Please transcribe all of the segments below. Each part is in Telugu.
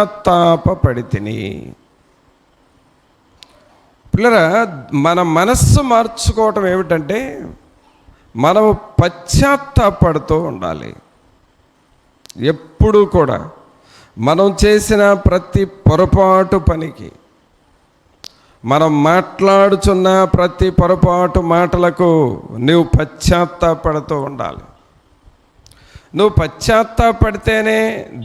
పశ్చాత్తాపపడితిని. పిల్లరా, మన మనస్సు మార్చుకోవటం ఏమిటంటే మనం పశ్చాత్తాపడుతూ ఉండాలి. ఎప్పుడూ కూడా మనం చేసిన ప్రతి పొరపాటు పనికి, మనం మాట్లాడుచున్న ప్రతి పొరపాటు మాటలకు నువ్వు పశ్చాత్తాపడుతూ ఉండాలి. నువ్వు పశ్చాత్తాపడితేనే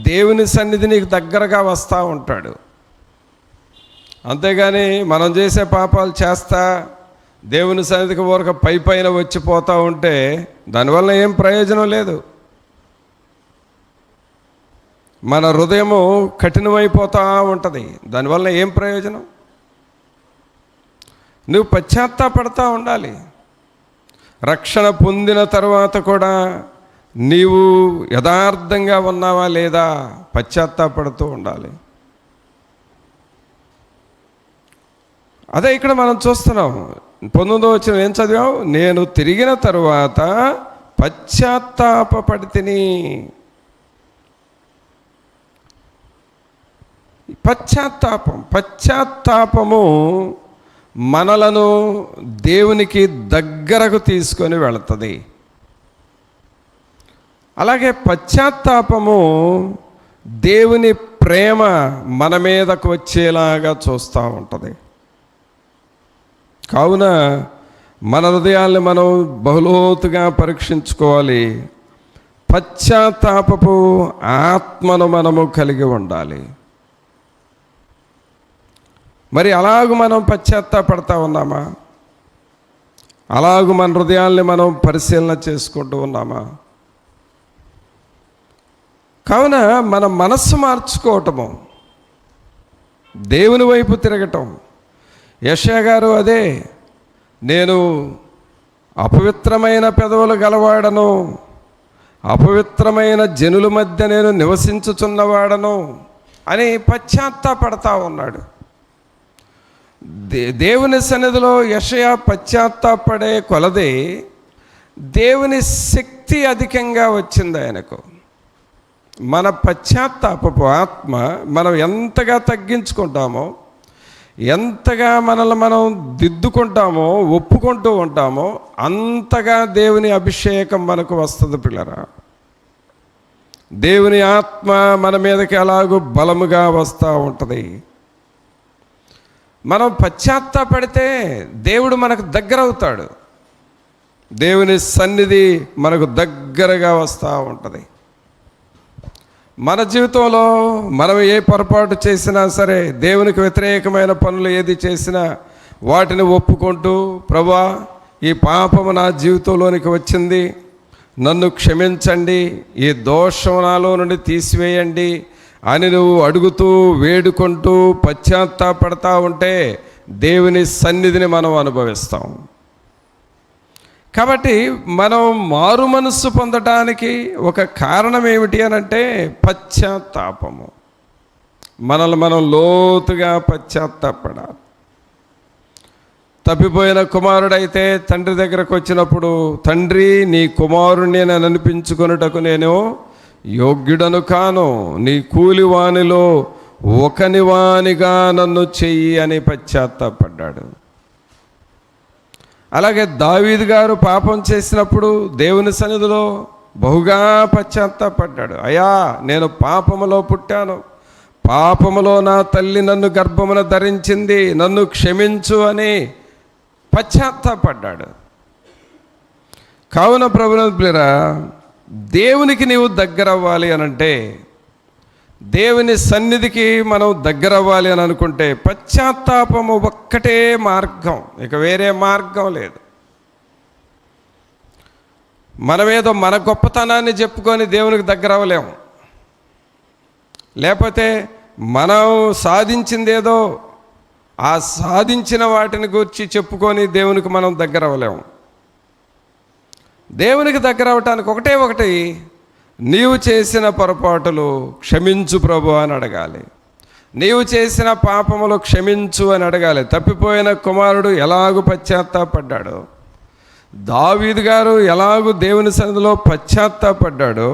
దేవుని సన్నిధి నీకు దగ్గరగా వస్తూ ఉంటాడు. అంతేగాని మనం చేసే పాపాలు చేస్తా దేవుని సన్నిధికి ఊరక పైన వచ్చిపోతూ ఉంటే దానివల్ల ఏం ప్రయోజనం లేదు. మన హృదయము కఠినమైపోతూ ఉంటుంది, దానివల్ల ఏం ప్రయోజనం? నువ్వు పశ్చాత్తాపడతా ఉండాలి. రక్షణ పొందిన తర్వాత కూడా నీవు యథార్థంగా ఉన్నావా లేదా పశ్చాత్తాపడుతూ ఉండాలి. అదే ఇక్కడ మనం చూస్తున్నాం. 19వ వచనం ఏం చదివాం? నేను తిరిగిన తరువాత పశ్చాత్తాపపడితిని. పశ్చాత్తాపము మనలను దేవునికి దగ్గరకు తీసుకొని వెళుతుంది. అలాగే పశ్చాత్తాపము దేవుని ప్రేమ మన మీదకు వచ్చేలాగా చూస్తూ ఉంటుంది. కావున మన హృదయాల్ని మనం బహులోతుగా పరీక్షించుకోవాలి. పశ్చాత్తాపపు ఆత్మను మనము కలిగి ఉండాలి. మరి అలాగూ మనం పశ్చాత్తాపడతా ఉన్నామా? అలాగూ మన హృదయాల్ని మనం పరిశీలన చేసుకుంటూ ఉన్నామా? కావున మన మనస్సు మార్చుకోవటము, దేవుని వైపు తిరగటం. యెషయా గారు అదే, నేను అపవిత్రమైన పెదవులు గలవాడను, అపవిత్రమైన జనుల మధ్య నేను నివసించుచున్నవాడను అని పశ్చాత్తాపడతా ఉన్నాడు. దేవుని సన్నిధిలో యెషయా పశ్చాత్తాపడే కొలది దేవుని శక్తి అధికంగా వచ్చింది ఆయనకు. మన పశ్చాత్తాపపు ఆత్మ మనం ఎంతగా తగ్గించుకుంటామో, ఎంతగా మనల్ని మనం దిద్దుకుంటామో, ఒప్పుకుంటూ ఉంటామో అంతగా దేవుని అభిషేకం మనకు వస్తుంది. పిల్లరా, దేవుని ఆత్మ మన మీదకి ఎలాగూ బలముగా వస్తూ ఉంటుంది. మనం పశ్చాత్తాపడితే దేవుడు మనకు దగ్గర అవుతాడు. దేవుని సన్నిధి మనకు దగ్గరగా వస్తూ ఉంటుంది. మన జీవితంలో మనం ఏ పొరపాటు చేసినా సరే, దేవునికి వ్యతిరేకమైన పనులు ఏది చేసినా వాటిని ఒప్పుకుంటూ, ప్రభువా ఈ పాపము నా జీవితంలోనికి వచ్చింది, నన్ను క్షమించండి, ఈ దోషం నాలో నుండి తీసివేయండి అని నువ్వు అడుగుతూ వేడుకుంటూ పశ్చాత్తాపడతా ఉంటే దేవుని సన్నిధిని మనం అనుభవిస్తాం. కాబట్టి మనం మారు మనస్సు పొందటానికి ఒక కారణం ఏమిటి అని అంటే పశ్చాత్తాపము. మనల్ని మనం లోతుగా పశ్చాత్తాపడాలి. తప్పిపోయిన కుమారుడైతే తండ్రి దగ్గరకు వచ్చినప్పుడు, తండ్రి నీ కుమారుణ్ణి నేను అనిపించుకొనుటకు నేను యోగ్యుడను కాను, నీ కూలివానిలో ఒకనివానిగా నన్ను చెయ్యి అని పశ్చాత్తాపడ్డాడు. అలాగే దావీదు గారు పాపం చేసినప్పుడు దేవుని సన్నిధిలో బహుగా పశ్చాత్తాపడ్డాడు. అయ్యా, నేను పాపములో పుట్టాను, పాపములో నా తల్లి నన్ను గర్భమున ధరించింది, నన్ను క్షమించు అని పశ్చాత్తాపడ్డాడు. కావున ప్రభువురా, దేవునికి నీవు దగ్గర అవ్వాలి అనంటే, దేవుని సన్నిధికి మనం దగ్గర అవ్వాలి అని అనుకుంటే పశ్చాత్తాపము ఒక్కటే మార్గం, ఇక వేరే మార్గం లేదు. మనమేదో మన గొప్పతనాన్ని చెప్పుకొని దేవునికి దగ్గర అవ్వలేము. లేకపోతే మనం సాధించిందేదో ఆ సాధించిన వాటిని గురించి చెప్పుకొని దేవునికి మనం దగ్గర అవ్వలేము. దేవునికి దగ్గర అవ్వటానికి ఒకటి, నీవు చేసిన పొరపాటులు క్షమించు ప్రభు అని అడగాలి. నీవు చేసిన పాపములు క్షమించు అని అడగాలి. తప్పిపోయిన కుమారుడు ఎలాగూ పశ్చాత్తాపడ్డాడు, దావీదు గారు ఎలాగూ దేవుని సన్నిధిలో పశ్చాత్తాపడ్డాడో,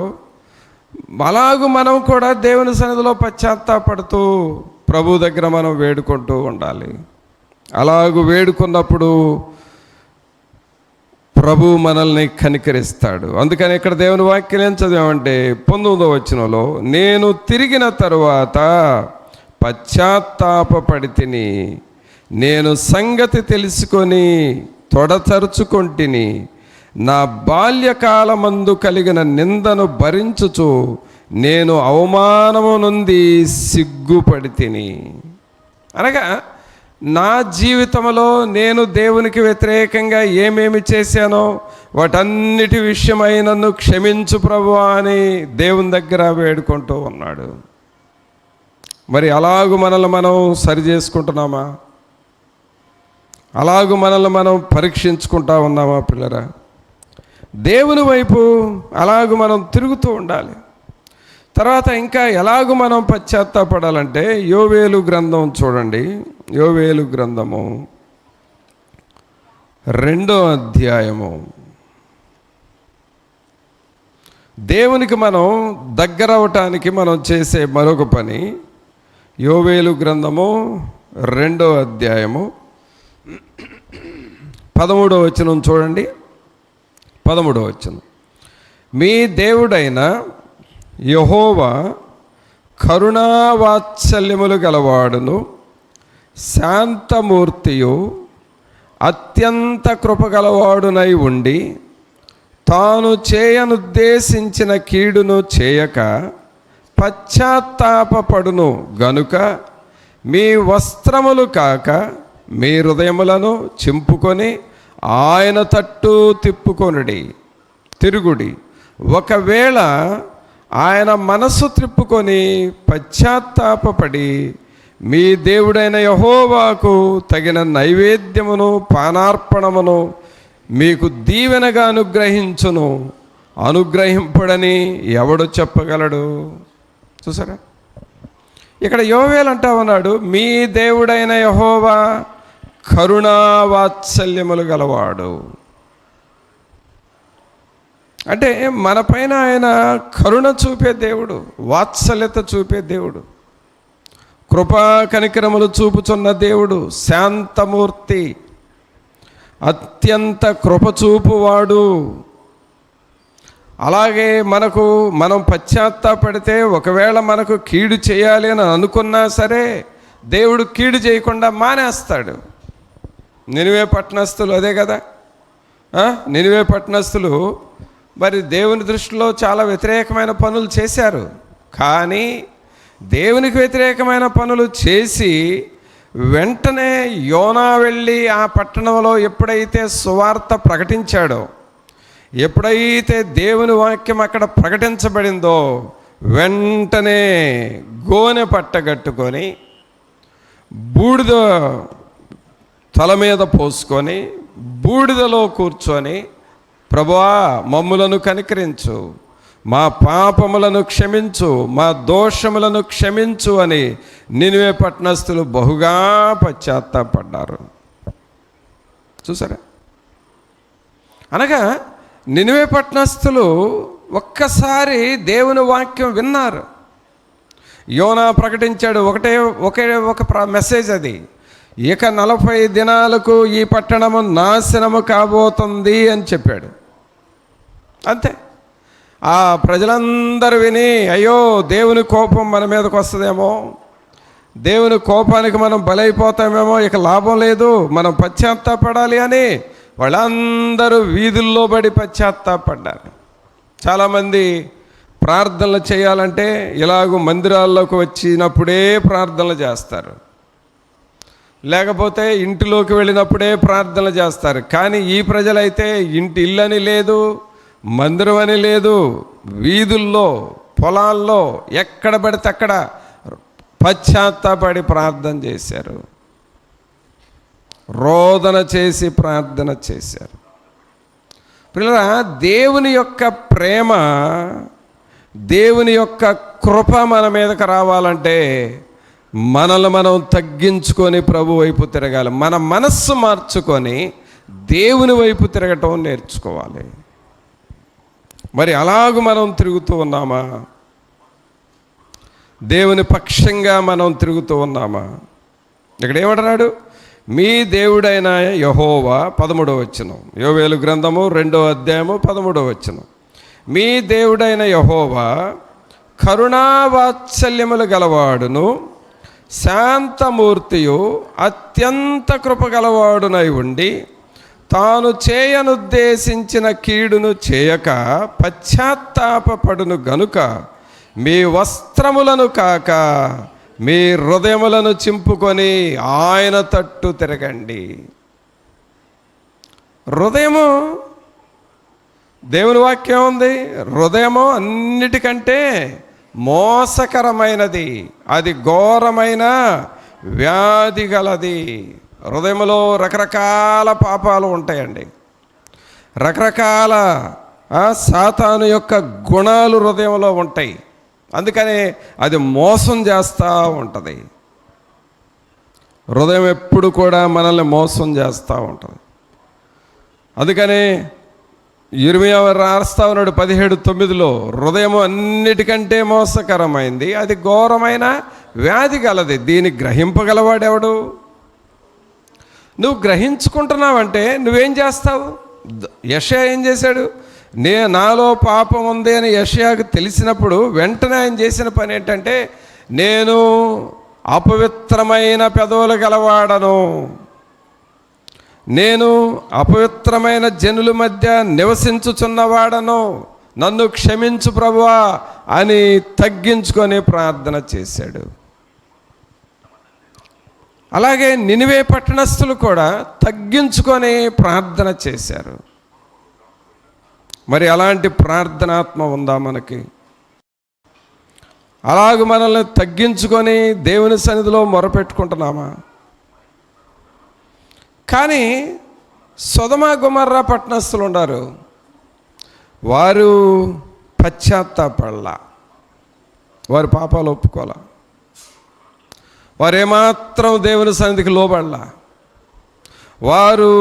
అలాగూ మనం కూడా దేవుని సన్నిధిలో పశ్చాత్తాపడుతూ ప్రభు దగ్గర మనం వేడుకుంటూ ఉండాలి. అలాగూ వేడుకున్నప్పుడు ప్రభు మనల్ని కనికరిస్తాడు. అందుకని ఇక్కడ దేవుని వాక్యం ఏం చదివామంటే 19వ వచనంలో, నేను తిరిగిన తరువాత పశ్చాత్తాపపడి తిని, నేను సంగతి తెలుసుకొని తొడచరుచుకొంటిని, నా బాల్యకాలమందు కలిగిన నిందను భరించుచు నేను అవమానము నుండి సిగ్గుపడి తిని. అనగా నా జీవితంలో నేను దేవునికి వ్యతిరేకంగా ఏమేమి చేశానో వాటన్నిటి విషయమై నన్ను క్షమించు ప్రభువా అని దేవుని దగ్గర వేడుకుంటూ ఉన్నాడు. మరి అలాగూ మనల్ని మనం సరి చేసుకుంటున్నామా? అలాగూ మనల్ని మనం పరీక్షించుకుంటా ఉన్నామా పిల్లరా? దేవుని వైపు అలాగూ మనం తిరుగుతూ ఉండాలి. తర్వాత ఇంకా ఎలాగూ మనం పశ్చాత్తాపడాలంటే యోవేలు గ్రంథం చూడండి. యోవేలు గ్రంథము 2వ అధ్యాయము. దేవునికి మనం దగ్గర అవటానికి మనం చేసే మరొక పని. యోవేలు గ్రంథము 2వ అధ్యాయము 13వ వచనం చూడండి. 13వ వచనం, మీ దేవుడైన యెహోవా కరుణావాత్సల్యములు గలవాడును, శాంతమూర్తియు, అత్యంత కృపగలవాడునై ఉండి, తాను చేయనుద్దేశించిన కీడును చేయక పశ్చాత్తాపపడును గనుక మీ వస్త్రములు కాక మీ హృదయములను చింపుకొని ఆయన తట్టు తిరుగుడి. ఒకవేళ ఆయన మనస్సు త్రిప్పుకొని పశ్చాత్తాపపడి మీ దేవుడైన యెహోవాకు తగిన నైవేద్యమును పానార్పణమును మీకు దీవెనగా అనుగ్రహింపడని ఎవడు చెప్పగలడు? చూసారా, ఇక్కడ యోవేలు అంటా ఉన్నాడు, మీ దేవుడైన యెహోవా కరుణావాత్సల్యములు గలవాడు. అంటే మన పైన ఆయన కరుణ చూపే దేవుడు, వాత్సల్యత చూపే దేవుడు, కృపా కనికరములు చూపుచున్న దేవుడు, శాంతమూర్తి, అత్యంత కృపచూపువాడు. అలాగే మనం పశ్చాత్తాపడితే ఒకవేళ మనకు కీడు చేయాలి అని అనుకున్నా సరే దేవుడు కీడు చేయకుండా మానేస్తాడు. నినివే పట్టణస్థులు అదే కదా. నినివే పట్టణస్థులు మరి దేవుని దృష్టిలో చాలా వ్యతిరేకమైన పనులు చేశారు. కానీ దేవునికి వ్యతిరేకమైన పనులు చేసి వెంటనే యోనా వెళ్ళి ఆ పట్టణంలో ఎప్పుడైతే సువార్త ప్రకటించాడో, ఎప్పుడైతే దేవుని వాక్యం అక్కడ ప్రకటించబడిందో, వెంటనే గోనె పట్టగట్టుకొని బూడిద తల మీద పోసుకొని బూడిదలో కూర్చొని, ప్రభువా మమ్ములను కనికరించు, మా పాపములను క్షమించు, మా దోషములను క్షమించు అని నినివే పట్టణస్థులు బహుగా పశ్చాత్తాపడ్డారు. చూసారా, అనగా నినివే పట్టణస్థులు ఒక్కసారి దేవుని వాక్యం విన్నారు. యోనా ప్రకటించాడు ఒక మెసేజ్, అది ఇక 40 దినాలకు ఈ పట్టణము నాశనము కాబోతుంది అని చెప్పాడు. అంతే. ఆ ప్రజలందరూ విని, అయ్యో దేవుని కోపం మన మీదకి వస్తుందేమో, దేవుని కోపానికి మనం బలైపోతామేమో, ఇక లాభం లేదు, మనం పశ్చాత్తాపడాలి అని వాళ్ళందరూ వీధుల్లో పడి పశ్చాత్తాపడ్డారు. చాలామంది ప్రార్థనలు చేయాలంటే ఇలాగూ మందిరాల్లోకి వచ్చినప్పుడే ప్రార్థనలు చేస్తారు, లేకపోతే ఇంటిలోకి వెళ్ళినప్పుడే ప్రార్థనలు చేస్తారు. కానీ ఈ ప్రజలైతే ఇల్లని లేదు, మందిరం అని లేదు, వీధుల్లో, పొలాల్లో ఎక్కడ పడితే అక్కడ పశ్చాత్తాపడి ప్రార్థన చేశారు, రోదన చేసి ప్రార్థన చేశారు. పిల్లరా, దేవుని యొక్క ప్రేమ, దేవుని యొక్క కృప మన మీదకి రావాలంటే మనల్ని మనం తగ్గించుకొని ప్రభు వైపు తిరగాలి. మన మనస్సు మార్చుకొని దేవుని వైపు తిరగటం నేర్చుకోవాలి. మరి అలాగూ మనం తిరుగుతూ ఉన్నామా? దేవుని పక్షంగా మనం తిరుగుతూ ఉన్నామా? ఇక్కడ ఏమంటున్నాడు? మీ దేవుడైన యెహోవా 13వ వచనం, యోవేలు గ్రంథము 2వ అధ్యాయము 13వ వచనం. మీ దేవుడైన యెహోవా కరుణావాత్సల్యములు గలవాడును శాంతమూర్తియు అత్యంత కృపగలవాడునై ఉండి తాను చేయనుద్దేశించిన కీడును చేయక పశ్చాత్తాపపడును గనుక మీ వస్త్రములను కాక మీ హృదయములను చింపుకొని ఆయన తట్టు తిరగండి. హృదయము, దేవుని వాక్యం ఉంది, హృదయము అన్నిటికంటే మోసకరమైనది, అది ఘోరమైన వ్యాధి గలది. హృదయంలో రకరకాల పాపాలు ఉంటాయండి, రకరకాల సాతాను యొక్క గుణాలు హృదయంలో ఉంటాయి. అందుకని అది మోసం చేస్తూ ఉంటుంది. హృదయం ఎప్పుడు కూడా మనల్ని మోసం చేస్తూ ఉంటుంది. అందుకని యిర్మీయా రాస్తా ఉన్నాడు 17:9, హృదయం అన్నిటికంటే మోసకరమైంది, అది ఘోరమైన వ్యాధి గలది, దీన్ని గ్రహింపగలవాడెవడు? నువ్వు గ్రహించుకుంటున్నావంటే నువ్వేం చేస్తావు? యెషయా ఏం చేశాడు? నాలో పాపం ఉంది అని యెషయాకు తెలిసినప్పుడు వెంటనే ఆయన చేసిన పని ఏంటంటే, నేను అపవిత్రమైన పెదవులు గలవాడను, నేను అపవిత్రమైన జనుల మధ్య నివసించుచున్నవాడను, నన్ను క్షమించు ప్రభువా అని తగ్గించుకొని ప్రార్థన చేశాడు. అలాగే నినివే పట్టణస్థులు కూడా తగ్గించుకొని ప్రార్థన చేశారు. మరి అలాంటి ప్రార్థనాత్మ ఉందా మనకి? అలాగ మనల్ని తగ్గించుకొని దేవుని సన్నిధిలో మొరపెట్టుకుంటున్నామా? కానీ సొదొమ గొమొర్రా పట్టణస్థులు ఉన్నారు, వారు పశ్చాత్తాపడలా, వారి పాపాలు ఒప్పుకోలా, వారు ఏమాత్రం దేవుని సన్నిధికి లోబడలా, వారు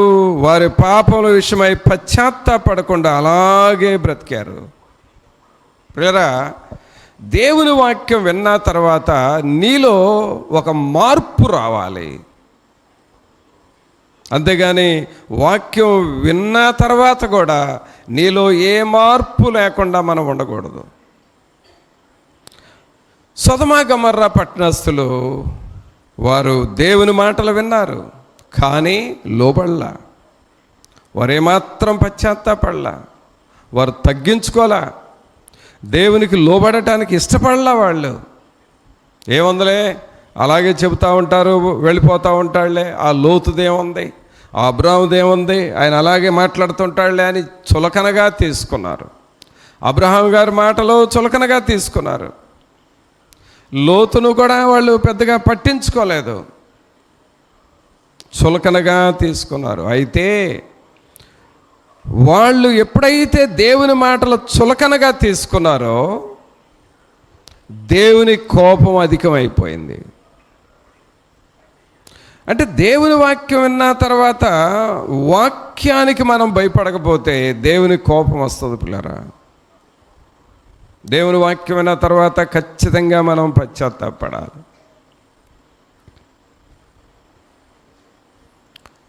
వారి పాపముల విషయమై పశ్చాత్తాపడకుండా అలాగే బ్రతికారు. ప్రియరా, దేవుని వాక్యం విన్న తర్వాత నీలో ఒక మార్పు రావాలి. అంతేగాని వాక్యం విన్న తర్వాత కూడా నీలో ఏ మార్పు లేకుండా మనం ఉండకూడదు. సొదొమ గొమొర్రా పట్టణస్థులు వారు దేవుని మాటలు విన్నారు, కానీ లోబడలా, వారు ఏమాత్రం పశ్చాత్తాపడలా, వారు తగ్గించుకోలా, దేవునికి లోబడటానికి ఇష్టపడలా. వాళ్ళు ఏముందలే అలాగే చెబుతూ ఉంటారు, వెళ్ళిపోతూ ఉంటాడులే, ఆ లోతుదేముంది, ఆ అబ్రాహాముదేముంది, ఆయన అలాగే మాట్లాడుతుంటాడులే అని చులకనగా తీసుకున్నారు. అబ్రహాం గారి మాటలు చులకనగా తీసుకున్నారు. లోతును కూడా వాళ్ళు పెద్దగా పట్టించుకోలేదు, చులకనగా తీసుకున్నారు. అయితే వాళ్ళు ఎప్పుడైతే దేవుని మాటలు చులకనగా తీసుకున్నారో దేవుని కోపం అధికమైపోయింది. అంటే దేవుని వాక్యం విన్న తర్వాత వాక్యానికి మనం భయపడకపోతే దేవుని కోపం వస్తుంది పిల్లరా. దేవుని వాక్యం విన్న తర్వాత ఖచ్చితంగా మనం పశ్చాత్తాపడాలి.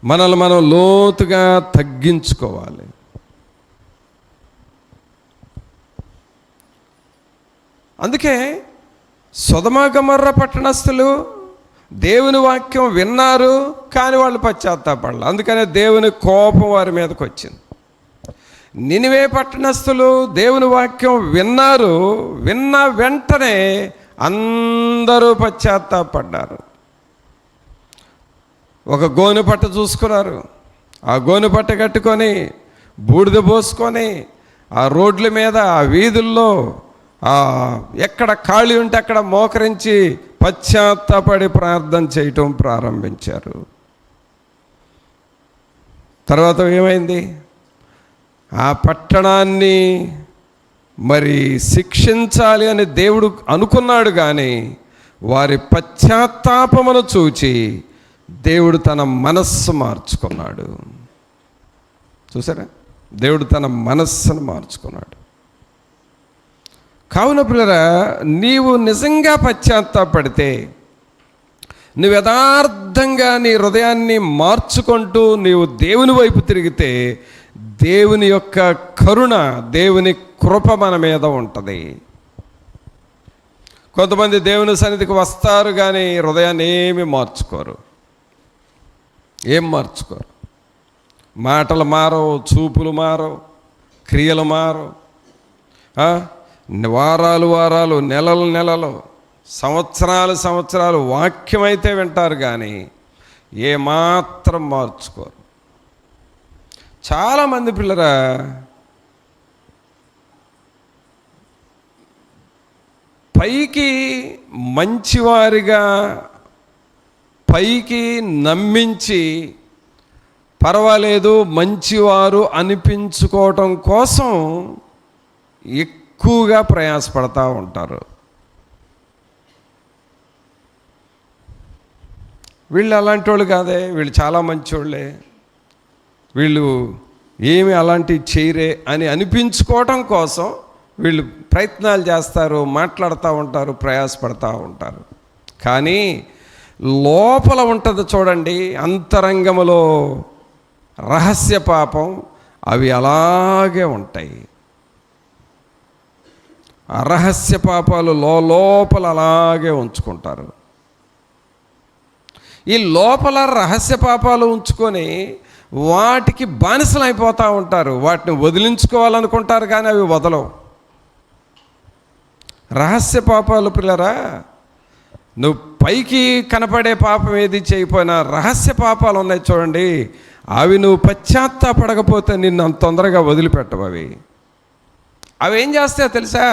మనల్ని మనం లోతుగా తగ్గించుకోవాలి. అందుకే సొదొమ గొమొర్రా పట్టణస్థులు దేవుని వాక్యం విన్నారు, కానీ వాళ్ళు పశ్చాత్తాపడలేదు. అందుకనే దేవుని కోపం వారి మీదకి వచ్చింది. నినివే పట్టణస్థులు దేవుని వాక్యం విన్నారు, విన్న వెంటనే అందరూ పశ్చాత్తాపడ్డారు. ఒక గోనె పట్ట చూసుకున్నారు, ఆ గోనె పట్ట కట్టుకొని బూడిద పోసుకొని ఆ రోడ్ల మీద, ఆ వీధుల్లో ఎక్కడ ఖాళీ ఉంటే అక్కడ మోకరించి పశ్చాత్తాపడి ప్రార్థన చేయటం ప్రారంభించారు. తర్వాత ఏమైంది? ఆ పట్టణాన్ని మరి శిక్షించాలి అని దేవుడు అనుకున్నాడు, కానీ వారి పశ్చాత్తాపమును చూచి దేవుడు తన మనస్సు మార్చుకున్నాడు. చూసారా, దేవుడు తన మనస్సును మార్చుకున్నాడు. కావున పిల్లరా, నీవు నిజంగా పశ్చాత్తాపడితే, నువ్వు యథార్థంగా నీ హృదయాన్ని మార్చుకుంటూ నీవు దేవుని వైపు తిరిగితే, దేవుని యొక్క కరుణ, దేవుని కృప మన మీద ఉంటుంది. కొంతమంది దేవుని సన్నిధికి వస్తారు కానీ హృదయాన్ని ఏమి మార్చుకోరు, ఏం మార్చుకోరు. మాటలు మారవు, చూపులు మారవు, క్రియలు మారవు. వారాలు వారాలు, నెలలు నెలలు, సంవత్సరాలు సంవత్సరాలు వాక్యం అయితే వింటారు కానీ ఏమాత్రం మార్చుకోరు. చాలామంది పిల్లరా పైకి మంచివారిగా, పైకి నమ్మించి పర్వాలేదు మంచివారు అనిపించుకోవటం కోసం ఎక్కువగా ప్రయాసపడతా ఉంటారు. వీళ్ళు అలాంటి వాళ్ళు కాదే, వీళ్ళు చాలా మంచోళ్ళే, వీళ్ళు ఏమి అలాంటివి చేయరే అని అనిపించుకోవటం కోసం వీళ్ళు ప్రయత్నాలు చేస్తారు, మాట్లాడుతూ ఉంటారు, ప్రయాసపడతా ఉంటారు. కానీ లోపల ఉంటుంది చూడండి, అంతరంగములో రహస్య పాపం, అవి అలాగే ఉంటాయి. ఆ రహస్య పాపాలు లోపల అలాగే ఉంచుకుంటారు. ఈ లోపల రహస్య పాపాలు ఉంచుకొని వాటికి బానిసలు అయిపోతూ ఉంటారు. వాటిని వదిలించుకోవాలనుకుంటారు కానీ అవి వదలవు. రహస్య పాపాలు పిల్లరా, నువ్వు పైకి కనపడే పాపం ఏది చేయకపోయినా రహస్య పాపాలు ఉన్నాయి చూడండి, అవి నువ్వు పశ్చాత్తాపడకపోతే నిన్ను అంత తొందరగా వదిలిపెట్టవు. అవి ఏం చేస్తాయో తెలుసా,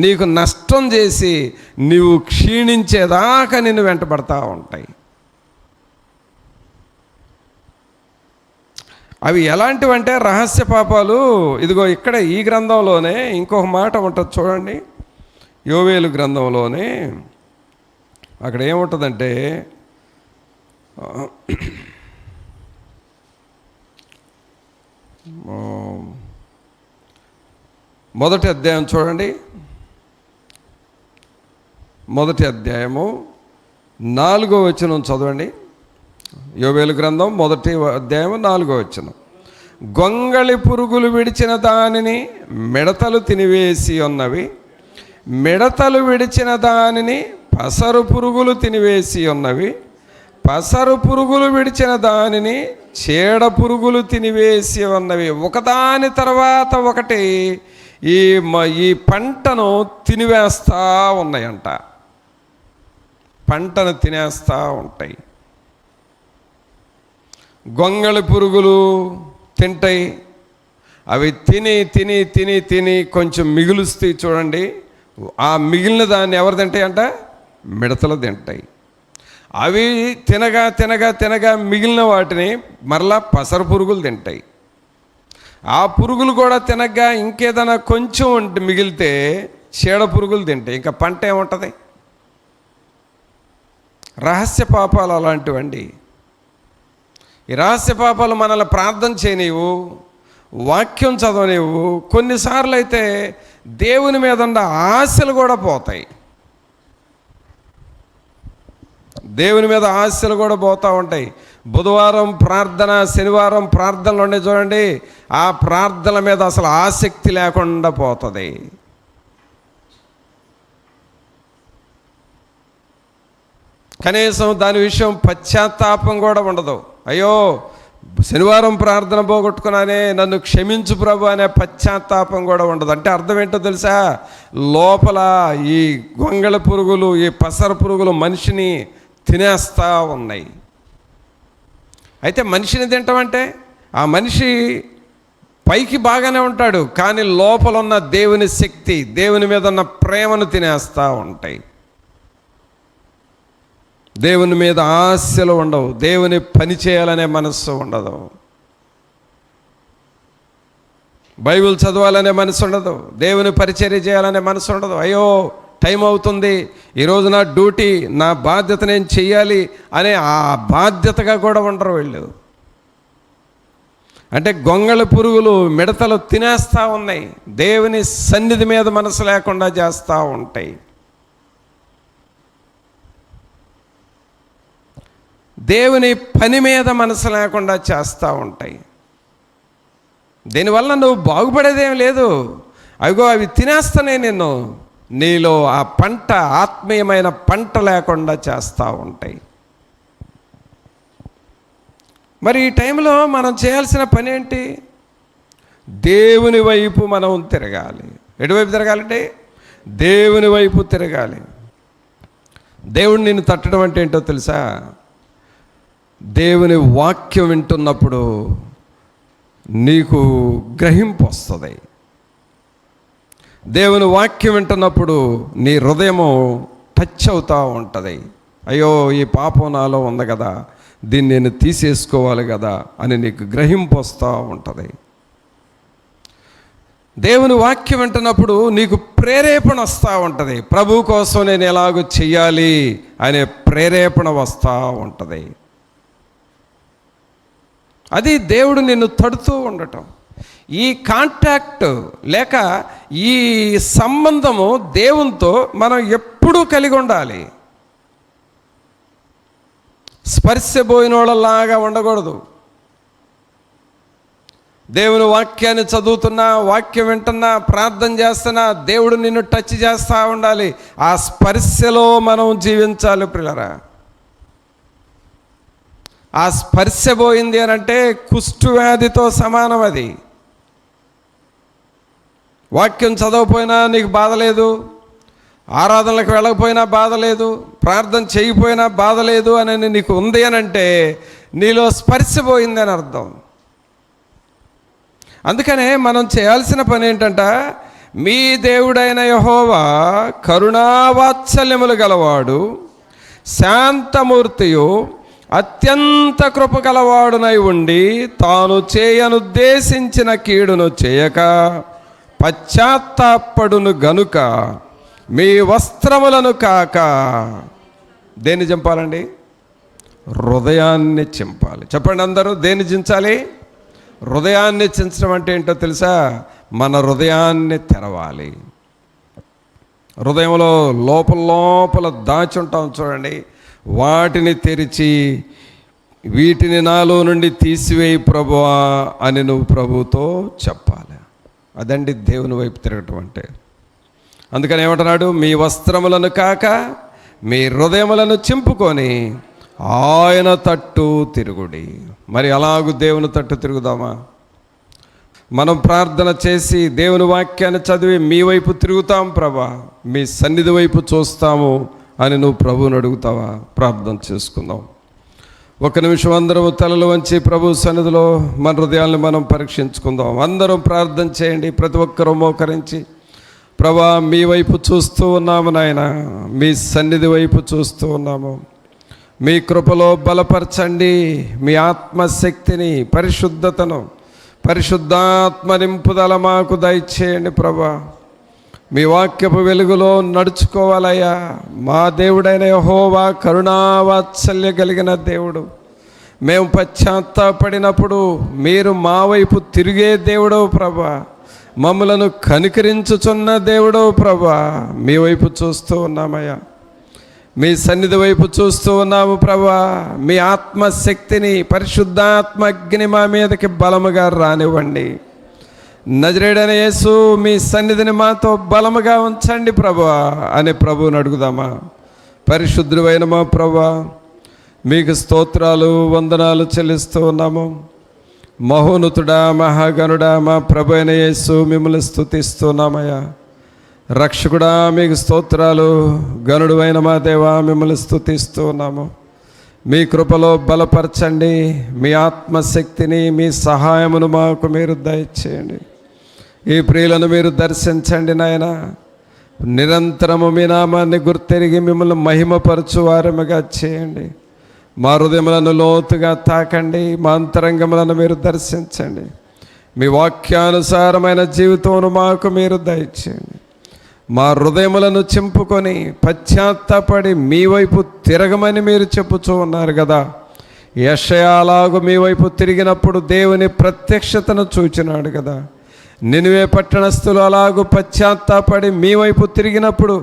నీకు నష్టం చేసి నీవు క్షీణించేదాకా నిన్ను వెంటబడతా ఉంటాయి. అవి ఎలాంటివంటే రహస్య పాపాలు, ఇదిగో ఇక్కడ ఈ గ్రంథంలోనే ఇంకొక మాట ఉంటుంది చూడండి, యోవేలు గ్రంథంలోనే. అక్కడ ఏముంటుందంటే, మొదటి అధ్యాయం చూడండి, మొదటి అధ్యాయము 4వ వచనం చదవండి. యోవేలు గ్రంథం మొదటి అధ్యాయం 4వ వచనం. గొంగళి పురుగులు విడిచిన దానిని మిడతలు తినివేసి ఉన్నవి, మిడతలు విడిచిన దానిని పసరు పురుగులు తినివేసి ఉన్నవి, పసరు పురుగులు విడిచిన దానిని చీడ పురుగులు తినివేసి ఉన్నవి. ఒకదాని తర్వాత ఒకటి ఈ పంటను తినివేస్తూ ఉన్నాయంట. పంటను తినేస్తూ ఉంటాయి. గొంగళి పురుగులు తింటాయి. అవి తిని తిని తిని తిని కొంచెం మిగులుస్తాయి చూడండి. ఆ మిగిలిన దాన్ని ఎవరు తింటాయంట? మిడతలు తింటాయి. అవి తినగా తినగా తినగా మిగిలిన వాటిని మరలా పసరు పురుగులు తింటాయి. ఆ పురుగులు కూడా తినగా ఇంకేదైనా కొంచెం మిగిలితే చీడ పురుగులు తింటాయి. ఇంకా పంట ఏముంటుంది? రహస్య పాపాలు అలాంటివండి. ఈ రహస్య పాపాలు మనల్ని ప్రార్థన చేయనివ్వు, వాక్యం చదవనివ్వు. కొన్నిసార్లు అయితే దేవుని మీద ఉన్న ఆశలు కూడా పోతాయి. దేవుని మీద ఆశలు కూడా పోతూ ఉంటాయి. బుధవారం ప్రార్థన, శనివారం ప్రార్థనలు ఉండే చూడండి, ఆ ప్రార్థనల మీద అసలు ఆసక్తి లేకుండా పోతుంది. కనీసం దాని విషయం పశ్చాత్తాపం కూడా ఉండదు. అయ్యో శనివారం ప్రార్థన పోగొట్టుకున్నానే, నన్ను క్షమించు ప్రభు అనే పశ్చాత్తాపం కూడా ఉండదు. అంటే అర్థం ఏంటో తెలుసా? లోపల ఈ గొంగళ పురుగులు, ఈ పసర పురుగులు మనిషిని తినేస్తూ ఉన్నాయి. అయితే మనిషిని తింటామంటే ఆ మనిషి పైకి బాగానే ఉంటాడు, కానీ లోపల ఉన్న దేవుని శక్తి, దేవుని మీద ఉన్న ప్రేమను తినేస్తూ ఉంటాయి. దేవుని మీద ఆశలు ఉండవు, దేవుని పని చేయాలనే మనస్సు ఉండదు, బైబిల్ చదవాలనే మనసు ఉండదు, దేవుని పరిచర్య చేయాలనే మనసు ఉండదు. అయ్యో టైం అవుతుంది, ఈరోజు నా డ్యూటీ, నా బాధ్యత నేను చెయ్యాలి అనే ఆ బాధ్యతగా కూడా ఉండరు వీళ్ళు. అంటే గొంగళి పురుగులు, మిడతలు తినేస్తూ ఉన్నాయి, దేవుని సన్నిధి మీద మనసు లేకుండా చేస్తూ ఉంటాయి. దేవుని పని మీద మనసు లేకుండా చేస్తూ ఉంటాయి. దీనివల్ల నువ్వు బాగుపడేదేం లేదు. అవిగో అవి తినేస్తానే నిన్ను, నీలో ఆ పంట, ఆత్మీయమైన పంట లేకుండా చేస్తూ ఉంటాయి. మరి ఈ టైంలో మనం చేయాల్సిన పని ఏంటి? దేవుని వైపు మనం తిరగాలి. ఎటువైపు తిరగాలంటే దేవుని వైపు తిరగాలి. దేవుడు నిన్ను తట్టడం అంటే ఏంటో తెలుసా? దేవుని వాక్యం వింటున్నప్పుడు నీకు గ్రహింపు వస్తుంది. దేవుని వాక్యం వింటున్నప్పుడు నీ హృదయము టచ్ అవుతూ ఉంటుంది. అయ్యో, ఈ పాపం నాలో ఉంది కదా, దీన్ని నేను తీసేసుకోవాలి కదా అని నీకు గ్రహింపు వస్తూ ఉంటుంది. దేవుని వాక్యం వింటున్నప్పుడు నీకు ప్రేరేపణ వస్తూ ఉంటుంది. ప్రభు కోసం నేను ఎలాగో చెయ్యాలి అనే ప్రేరేపణ వస్తూ ఉంటుంది. అది దేవుడు నిన్ను తడుతూ ఉండటం. ఈ కాంటాక్ట్ లేక ఈ సంబంధము దేవునితో మనం ఎప్పుడూ కలిగి ఉండాలి. స్పర్శపోయిన వాళ్ళలాగా ఉండకూడదు. దేవుని వాక్యాన్ని చదువుతున్నా, వాక్యం వింటున్నా, ప్రార్థన చేస్తున్నా దేవుడు నిన్ను టచ్ చేస్తూ ఉండాలి. ఆ స్పర్శలో మనం జీవించాలి ప్రియులారా. ఆ స్పర్శ పోయింది అని అంటే కుష్ఠవ్యాధితో సమానం. అది వాక్యం చదవకపోయినా నీకు బాధ లేదు, ఆరాధనలకు వెళ్ళకపోయినా బాధ లేదు, ప్రార్థన చేయకపోయినా బాధ లేదు అని నీకు ఉంది అని అంటే నీలో స్పర్శ పోయింది అని అర్థం. అందుకనే మనం చేయాల్సిన పని ఏంటంట, మీ దేవుడైన యెహోవా కరుణావాత్సల్యములు గలవాడు, శాంతమూర్తియు, అత్యంత కృప గలవాడునై ఉండి తాను చేయనుద్దేశించిన కీడును చేయక పశ్చాత్తాపడును గనుక మీ వస్త్రములను కాక దేన్ని చింపాలండి? హృదయాన్ని చింపాలి. చెప్పండి అందరూ, దేన్ని చించాలి? హృదయాన్ని చించడం అంటే ఏంటో తెలుసా? మన హృదయాన్ని తెరవాలి. హృదయంలో లోపల దాచి ఉంటాం చూడండి, వాటిని తెరిచి వీటిని నాలో నుండి తీసివేయి ప్రభువా అని నువ్వు ప్రభుతో చెప్పాలి. అదండి దేవుని వైపు తిరగటం అంటే. అందుకని ఏమంటున్నాడు? మీ వస్త్రములను కాక మీ హృదయములను చింపుకొని ఆయన తట్టు తిరుగుడి. మరి అలాగూ దేవుని తట్టు తిరుగుదామా? మనం ప్రార్థన చేసి దేవుని వాక్యాన్ని చదివి మీ వైపు తిరుగుతాం ప్రభా, మీ సన్నిధి వైపు చూస్తాము అని నువ్వు ప్రభువుని అడుగుతావా? ప్రార్థన చేసుకుందాం. ఒక నిమిషం అందరం తలలు వంచి ప్రభు సన్నిధిలో మన హృదయాలను మనం పరీక్షించుకుందాం. అందరం ప్రార్థన చేయండి. ప్రతి ఒక్కరూ మోకరించి, ప్రభా మీ వైపు చూస్తూ ఉన్నాము నాయన, మీ సన్నిధి వైపు చూస్తూ ఉన్నాము. మీ కృపలో బలపరచండి. మీ ఆత్మశక్తిని, పరిశుద్ధతను, పరిశుద్ధాత్మ నింపుదల మాకు దయచేయండి ప్రభా. మీ వాక్యపు వెలుగులో నడుచుకోవాలయ్యా. మా దేవుడైన యెహోవా కరుణావాత్సల్య కలిగిన దేవుడు. మేము పశ్చాత్తాపడినప్పుడు మీరు మా వైపు తిరిగే దేవుడవు ప్రభా, మమ్మలను కనికరించుచున్న దేవుడవు ప్రభా. మీ వైపు చూస్తూ ఉన్నామయ్యా, మీ సన్నిధి వైపు చూస్తూ ఉన్నాము ప్రభా. మీ ఆత్మశక్తిని, పరిశుద్ధాత్మ అగ్ని మా మీదకి బలముగా రానివ్వండి. నజరేయుడైన యేసు మీ సన్నిధిని మాతో బలముగా ఉంచండి ప్రభువా అని ప్రభువుని అడుగుదామా? పరిశుద్ధుడైన మా ప్రభువా, మీకు స్తోత్రాలు, వందనాలు చెల్లిస్తూ ఉన్నాము. మహోన్నతుడా, మహాగణుడా, మా ప్రభు అయిన యేసు మిమ్మల్ని స్తుతిస్తున్నామయ్యా. రక్షకుడా మీకు స్తోత్రాలు. గణుడు అయిన మా దేవా మిమ్మల్ని స్తుతిస్తూ ఉన్నాము. మీ కృపలో బలపరచండి. మీ ఆత్మశక్తిని, మీ సహాయమును మాకు మీరు దయచేయండి. ఈ ప్రియులను మీరు దర్శించండి నాయన. నిరంతరము మీ నామాన్ని గుర్తెరిగి మిమ్మల్ని మహిమపరచు వారముగా చేయండి. మా హృదయములను లోతుగా తాకండి. మా అంతరంగములను మీరు దర్శించండి. మీ వాక్యానుసారమైన జీవితమును మాకు మీరు దయచేయండి. మా హృదయములను చింపుకొని పశ్చాత్తాపడి మీ వైపు తిరగమని మీరు చెప్పుచూ ఉన్నారు కదా. యెషయా అలాగు మీ వైపు తిరిగినప్పుడు దేవుని ప్రత్యక్షతను చూచినాడు కదా. నినివే పట్టణస్థులు అలాగు పశ్చాత్తాపడి మీ వైపు తిరిగినప్పుడు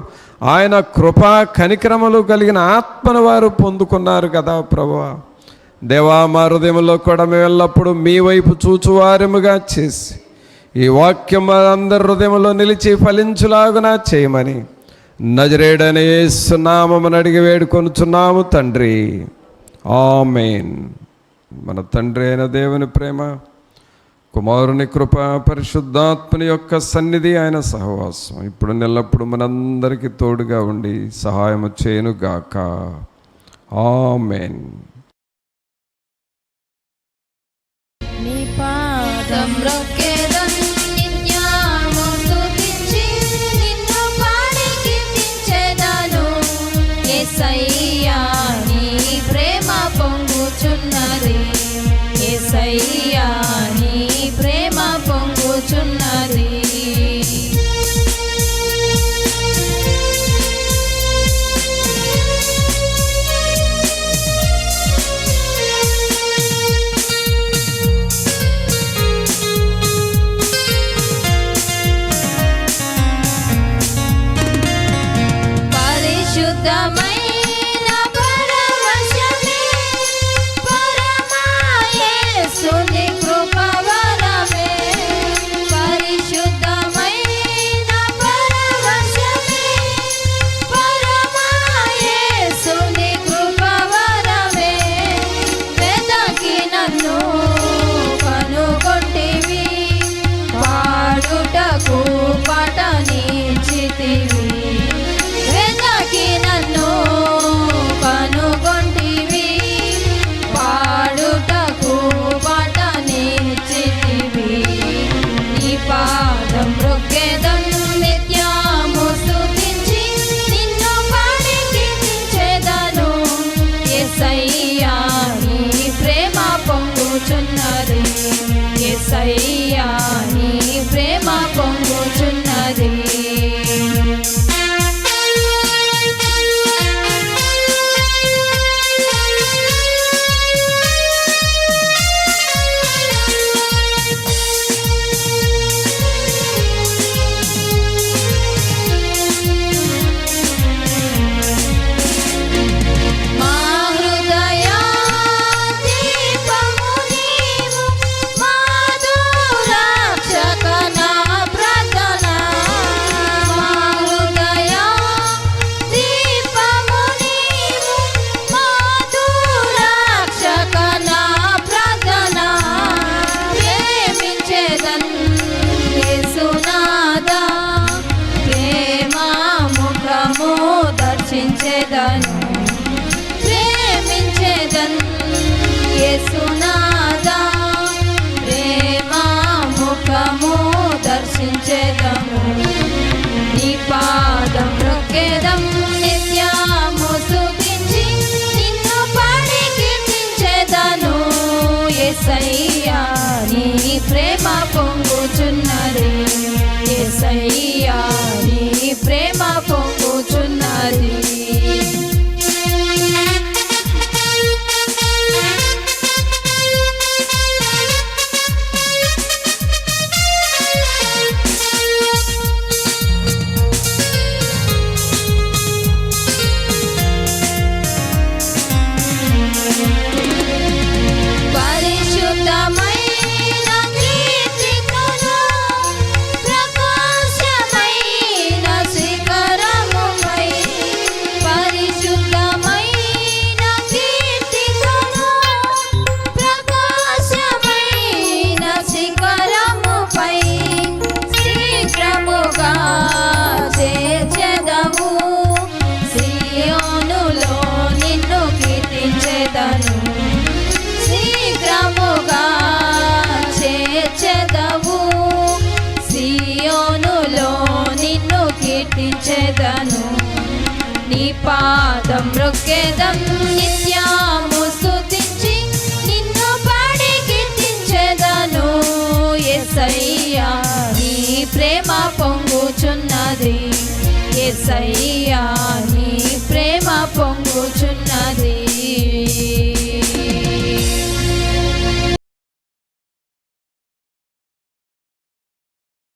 ఆయన కృపా కనికరములు కలిగిన ఆత్మను వారు పొందుకున్నారు కదా ప్రభువా. దేవా, మా హృదయంలో కూడా మేము ఎల్లప్పుడూ మీ వైపు చూచువారముగా చేసి ఈ వాక్యం అందరి హృదయంలో నిలిచి ఫలించులాగునా చేయమని నజరేయుడైన యేసు నామమున అడిగి వేడుకొనుచున్నాము తండ్రి, ఆమేన్. మన తండ్రి అయిన దేవుని ప్రేమ, కుమారుని కృప, పరిశుద్ధాత్మని యొక్క సన్నిధి, ఆయన సహవాసం ఇప్పుడు ఎల్లప్పుడు మనందరికీ తోడుగా ఉండి సహాయము చేయునుగాక. ఆమేన్. యేసయ్యా నీ ప్రేమ పొంగుచున్నది, యేసయ్యా నీ ప్రేమ పొంగుచున్నది. యేసయ్యా నీ ప్రేమ పొంగుచున్నది. ప్రేమించేదన్ యేసునాదా, ప్రేమ ముఖము దర్శించేదము. నీ పాదం రొక్కేదం, నిత్యము స్తుతించి నిన్ను పాడి కీర్తించేదను. యేసయ్యా నీ ప్రేమ పొంగుచున్నది, యేసయ్యా నీ ప్రేమ పొంగుచున్నది. శీఘ్రముగా చేర్చెదవు, సియోనులో నిన్ను కీర్తించెదను. నీ పాదం రొక్కేదం, నిత్యము స్తుతించి నిన్ను పాడి కీర్తించెదను. యేసయ్యా నీ ప్రేమ పొంగుచున్నది, యేసయ్యా